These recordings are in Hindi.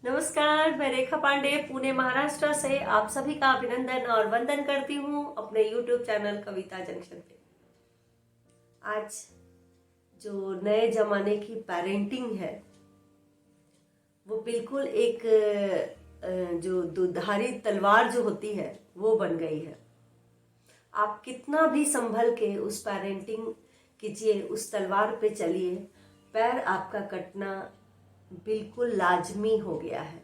नमस्कार, मैं रेखा पांडे पुणे महाराष्ट्र से आप सभी का अभिनंदन और वंदन करती हूँ अपने YouTube चैनल कविता जंक्शन पे। आज जो नए जमाने की पेरेंटिंग है वो बिल्कुल एक जो दुधारी तलवार जो होती है वो बन गई है। आप कितना भी संभल के उस पेरेंटिंग कीजिए, उस तलवार पे चलिए, पैर आपका कटना बिल्कुल लाजमी हो गया है।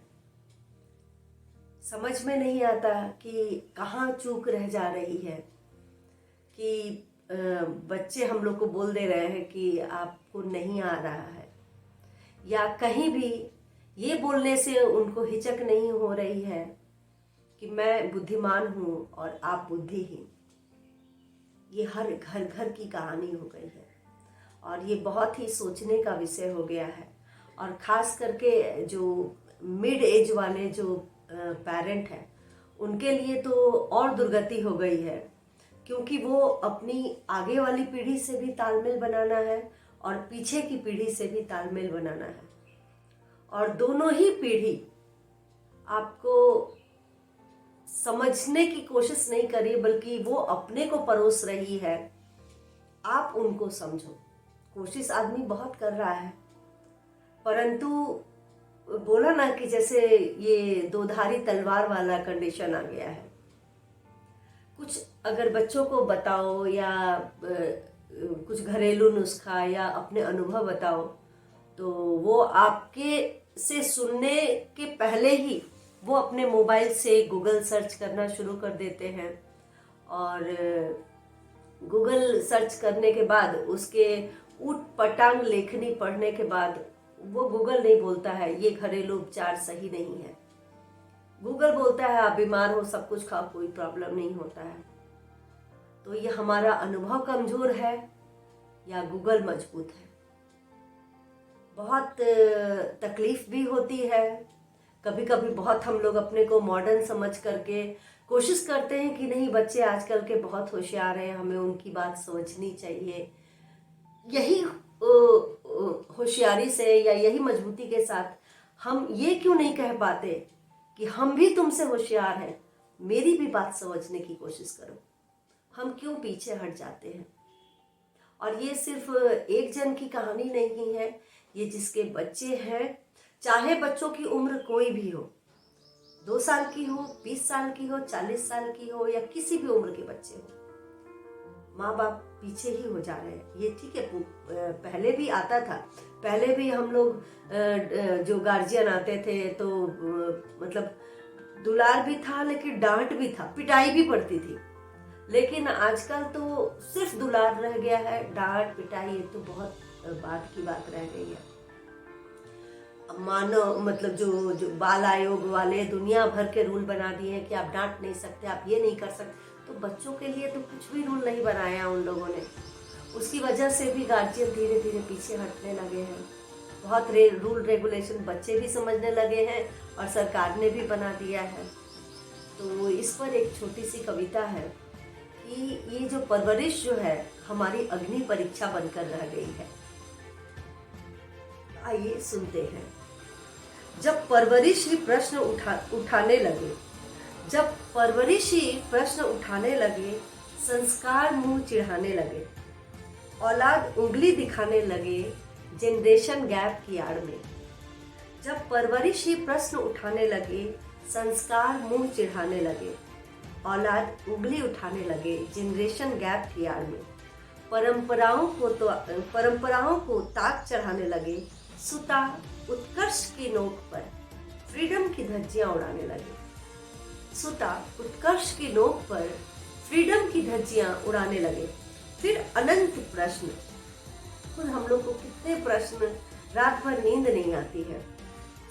समझ में नहीं आता कि कहाँ चूक रह जा रही है कि बच्चे हम लोग को बोल दे रहे हैं कि आपको नहीं आ रहा है, या कहीं भी ये बोलने से उनको हिचक नहीं हो रही है कि मैं बुद्धिमान हूँ और आप बुद्धिहीन। ये हर घर घर की कहानी हो गई है और ये बहुत ही सोचने का विषय हो गया है। और ख़ास करके जो मिड एज वाले जो पेरेंट हैं उनके लिए तो और दुर्गति हो गई है, क्योंकि वो अपनी आगे वाली पीढ़ी से भी तालमेल बनाना है और पीछे की पीढ़ी से भी तालमेल बनाना है। और दोनों ही पीढ़ी आपको समझने की कोशिश नहीं करी, बल्कि वो अपने को परोस रही है। आप उनको समझो। कोशिश आदमी बहुत कर रहा है, परंतु बोला ना कि जैसे ये दोधारी तलवार वाला कंडीशन आ गया है। कुछ अगर बच्चों को बताओ या कुछ घरेलू नुस्खा या अपने अनुभव बताओ, तो वो आपके से सुनने के पहले ही वो अपने मोबाइल से गूगल सर्च करना शुरू कर देते हैं। और गूगल सर्च करने के बाद उसके ऊट पटांग लेखनी पढ़ने के बाद वो गूगल नहीं बोलता है ये घरेलू उपचार सही नहीं है। गूगल बोलता है आप बीमार हो, सब कुछ खाओ, कोई प्रॉब्लम नहीं होता है। तो ये हमारा अनुभव कमजोर है या गूगल मजबूत है। बहुत तकलीफ भी होती है। कभी कभी बहुत हम लोग अपने को मॉडर्न समझ करके कोशिश करते हैं कि नहीं, बच्चे आजकल के बहुत होशियार हैं, हमें उनकी बात समझनी चाहिए। यही होशियारी से या यही मजबूती के साथ हम ये क्यों नहीं कह पाते कि हम भी तुमसे होशियार हैं, मेरी भी बात समझने की कोशिश करो। हम क्यों पीछे हट जाते हैं? और ये सिर्फ एक जन की कहानी नहीं है, ये जिसके बच्चे हैं, चाहे बच्चों की उम्र कोई भी हो, 2 साल की हो, 20 साल की हो, 40 साल की हो, या किसी भी उम्र के बच्चे हो, माँ बाप पीछे ही हो जा रहे हैं। ये ठीक है, पहले भी आता था। पहले भी हम लोग जो गार्जियन आते थे तो मतलब दुलार भी था, लेकिन डांट भी था, पिटाई भी पड़ती थी। लेकिन आजकल तो सिर्फ दुलार रह गया है, डांट पिटाई ये तो बहुत बाद की बात रह गई है। मानो मतलब जो बाल आयोग वाले दुनिया भर के रूल बना दिए हैं कि आप डांट नहीं सकते, आप ये नहीं कर सकते। तो बच्चों के लिए तो कुछ भी रूल नहीं बनाया उन लोगों ने। उसकी वजह से भी गार्जियन धीरे धीरे पीछे हटने लगे हैं। बहुत रूल रेगुलेशन बच्चे भी समझने लगे हैं और सरकार ने भी बना दिया है। तो इस पर एक छोटी सी कविता है कि ये जो परवरिश जो है हमारी अग्नि परीक्षा बनकर रह गई है। आइए सुनते हैं। जब परवरिश ही प्रश्न उठाने लगे, जब परवरिश ही प्रश्न उठाने लगे, संस्कार मुंह चिढ़ाने लगे, औलाद उंगली दिखाने लगे जनरेशन गैप की आड़ में। जब परवरिश ही प्रश्न उठाने लगे, संस्कार मुंह चिढ़ाने लगे, औलाद उंगली उठाने लगे जनरेशन गैप की आड़ में। परंपराओं को ताक चढ़ाने लगे, सुता उत्कर्ष की नोक पर फ्रीडम की धज्जियां उड़ाने लगे। सुता उत्कर्ष की नोक पर फ्रीडम की धज्जियां उड़ाने लगे। फिर अनंत प्रश्न, खुद हम लोग को कितने प्रश्न, रात भर नींद नहीं आती है।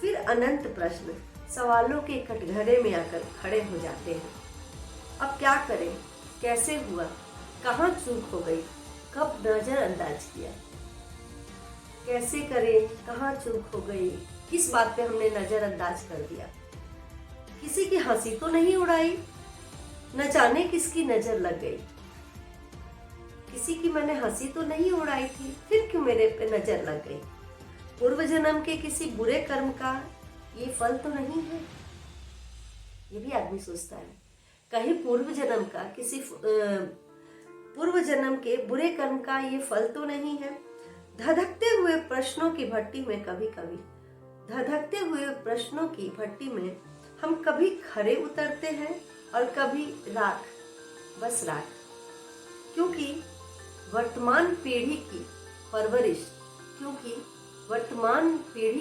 फिर अनंत प्रश्न सवालों के कटघरे में आकर खड़े हो जाते हैं। अब क्या करें, कैसे हुआ, कहाँ चूक हो गई, कब नजरअंदाज किया, कैसे करें, कहाँ चूक हो गई, किस बात पे हमने नजरअंदाज कर दिया। किसी की हंसी तो नहीं उड़ाई, न जाने किसकी नजर लग गई। किसी की मैंने हंसी तो नहीं उड़ाई थी, फिर क्यों मेरे पे नजर लग गई। पूर्व जन्म के किसी बुरे कर्म का ये फल तो नहीं है। ये भी आदमी सोचता है। कहीं पूर्व जन्म का किसी पूर्व जन्म के बुरे कर्म का ये फल तो नहीं है। धधकते हुए प्रश्नों की भट्टी में कभी कभी, धधकते हुए प्रश्नों की भट्टी में हम कभी खरे उतरते हैं और कभी राख, बस राख। क्योंकि वर्तमान पीढ़ी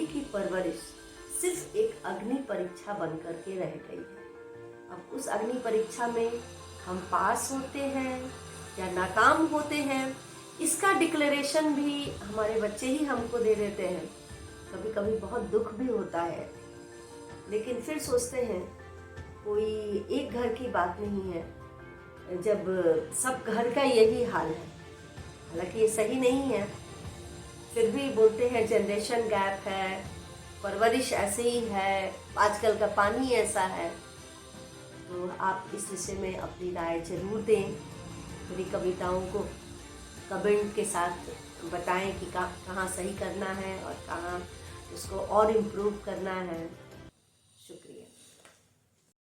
की परवरिश सिर्फ एक अग्नि परीक्षा बन करके रह गई है। अब उस अग्नि परीक्षा में हम पास होते हैं या नाकाम होते हैं, इसका डिक्लेरेशन भी हमारे बच्चे ही हमको दे देते हैं। कभी कभी बहुत दुख भी होता है, लेकिन फिर सोचते हैं कोई एक घर की बात नहीं है, जब सब घर का यही हाल है। हालांकि ये सही नहीं है, फिर भी बोलते हैं जनरेशन गैप है, परवरिश ऐसे ही है, आजकल का पानी ऐसा है। तो आप इस विषय में अपनी राय जरूर दें। मेरी कविताओं को कमेंट के साथ बताएं कि कहाँ सही करना है और कहाँ उसको और इम्प्रूव करना है।